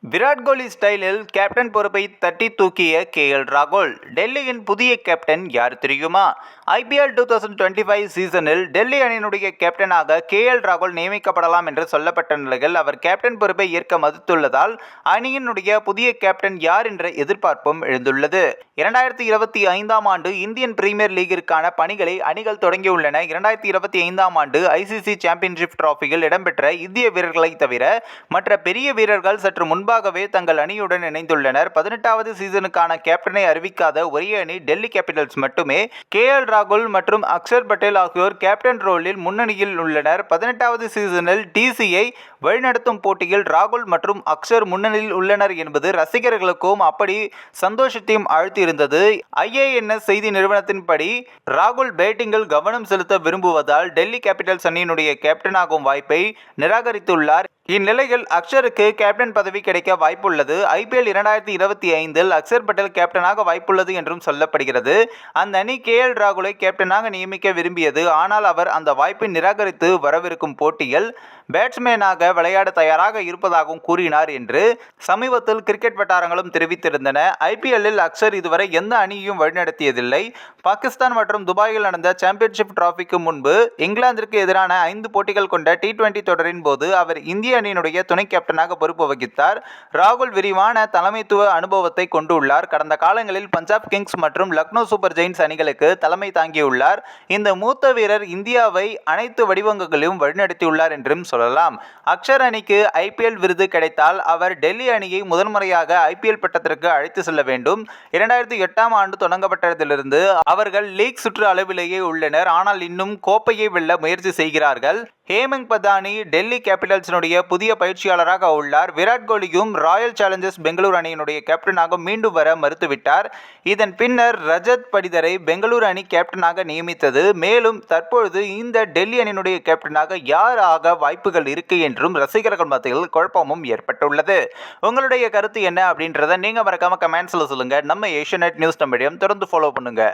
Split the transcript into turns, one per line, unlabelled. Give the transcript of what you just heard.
விராட் கோலி ஸ்டைலில் கேப்டன் பொறுப்பை தட்டி தூக்கிய ராகுல். டெல்லியின் புதிய கேப்டன் யார் தெரியுமா? IPL 2025 சீசனில் டெல்லி அணியினுடைய கேப்டனாக ராகுல் நியமிக்கப்படலாம் என்று சொல்லப்பட்ட நிலையில் அவர் கேப்டன் பொறுப்பை ஏற்க மறுத்துள்ளதால் அணியினுடைய புதிய கேப்டன் யார் என்ற எதிர்பார்ப்பும் எழுந்துள்ளது. 2025ஆம் ஆண்டு இந்தியன் பிரீமியர் லீகிற்கான பணிகளை அணிகள் தொடங்கியுள்ளன. 2025ஆம் ஆண்டு ICC சாம்பியன்ஷிப் டிராபியில் இடம்பெற்ற இந்திய வீரர்களை தவிர மற்ற பெரிய வீரர்கள் சற்று முன்பாகவே தங்கள் அணியுடன் இணைந்துள்ளனர். 18வது சீசனுக்கான கேப்டனை அறிவிக்காத ஒரே அணி டெல்லி கேபிட்டல்ஸ் மட்டுமே. ராகுல் மற்றும் அக்ஷர் பட்டேல் ஆகியோர் கேப்டன் ரோலில் முன்னணியில் உள்ளனர். 18வது சீசனில் டிசியை வழிநடத்தும் போட்டியில் ராகுல் மற்றும் அக்ஷர் முன்னணியில் உள்ளனர் என்பது ரசிகர்களுக்கும் அப்படி சந்தோஷத்தையும் அழுத்தியிருந்தது. IANS செய்தி நிறுவனத்தின்படி ராகுல் பேட்டிங்கில் கவனம் செலுத்த விரும்புவதால் டெல்லி கேபிட்டல்ஸ் அணியினுடைய கேப்டனாகும் வாய்ப்பை நிராகரித்துள்ளார். இந்நிலையில் அக்ஷருக்கு கேப்டன் பதவி கிடைக்க வாய்ப்புள்ளது. IPL 2025இல் அக்ஷர் பட்டேல் கேப்டனாக வாய்ப்புள்ளது என்றும் சொல்லப்படுகிறது. அந்த அணி ராகுலை கேப்டனாக நியமிக்க விரும்பியது. ஆனால் அவர் அந்த வாய்ப்பை நிராகரித்து வரவிருக்கும் போட்டியில் பேட்ஸ்மேனாக விளையாட தயாராக இருப்பதாகவும் கூறினார் என்று சமீபத்தில் கிரிக்கெட் வட்டாரங்களும் தெரிவித்திருந்தன. IPLல் அக்ஷர் இதுவரை எந்த அணியையும் வழிநடத்தியதில்லை. பாகிஸ்தான் மற்றும் துபாயில் நடந்த சாம்பியன்ஷிப் டிராபிக்கு முன்பு இங்கிலாந்திற்கு எதிரான 5 போட்டிகள் கொண்ட T20 தொடரின் போது அவர் இந்திய அணியினுடைய துணை கேப்டனாக பொறுப்பு வகித்தார். ராகுல் விரிவான தலைமைத்துவ அனுபவத்தை கொண்டுள்ளார். கடந்த காலங்களில் பஞ்சாப் கிங்ஸ் மற்றும் லக்னோ சூப்பர் ஜெயின்ஸ் அணிகளுக்கு தலைமை தாங்கியுள்ளார். இந்த மூத்த வீரர் இந்தியாவை அனைத்து வடிவங்களிலும் வழிநடத்தியுள்ளார் என்றும் சொல்லலாம். அக்ஷர் அணிக்கு IPL விருது கிடைத்தால் அவர் டெல்லி அணியை முதன்முறையாக IPL பட்டத்திற்கு அழைத்து செல்ல வேண்டும். 2008ஆம் ஆண்டு தொடங்கப்பட்டதிலிருந்து அவர்கள் லீக் சுற்று அளவிலேயே உள்ளனர். ஆனால் இன்னும் கோப்பையை வெல்ல முயற்சி செய்கிறார்கள். ஹேமந்த் பதானி டெல்லி கேபிட்டல்ஸினுடைய புதிய பயிற்சியாளராக உள்ளார். விராட் கோலியும் ராயல் சேலஞ்சர்ஸ் பெங்களூரு அணியினுடைய கேப்டனாக மீண்டும் வர மறுத்துவிட்டார். இதன் பின்னர் ரஜத் படிதரை பெங்களூரு அணி கேப்டனாக நியமித்தது. மேலும் தற்பொழுது இந்த டெல்லி அணியினுடைய கேப்டனாக யார் ஆக வாய்ப்புகள் இருக்கு என்றும் ரசிகர்கள் மத்தியில் குழப்பமும் ஏற்பட்டுள்ளது. உங்களுடைய கருத்து என்ன அப்படின்றத நீங்க மறக்காம கமெண்ட்ஸ்ல சொல்லுங்க. நம்ம ஏஷியநெட் நியூஸ் மீடியம் தொடர்ந்து ஃபாலோ பண்ணுங்க.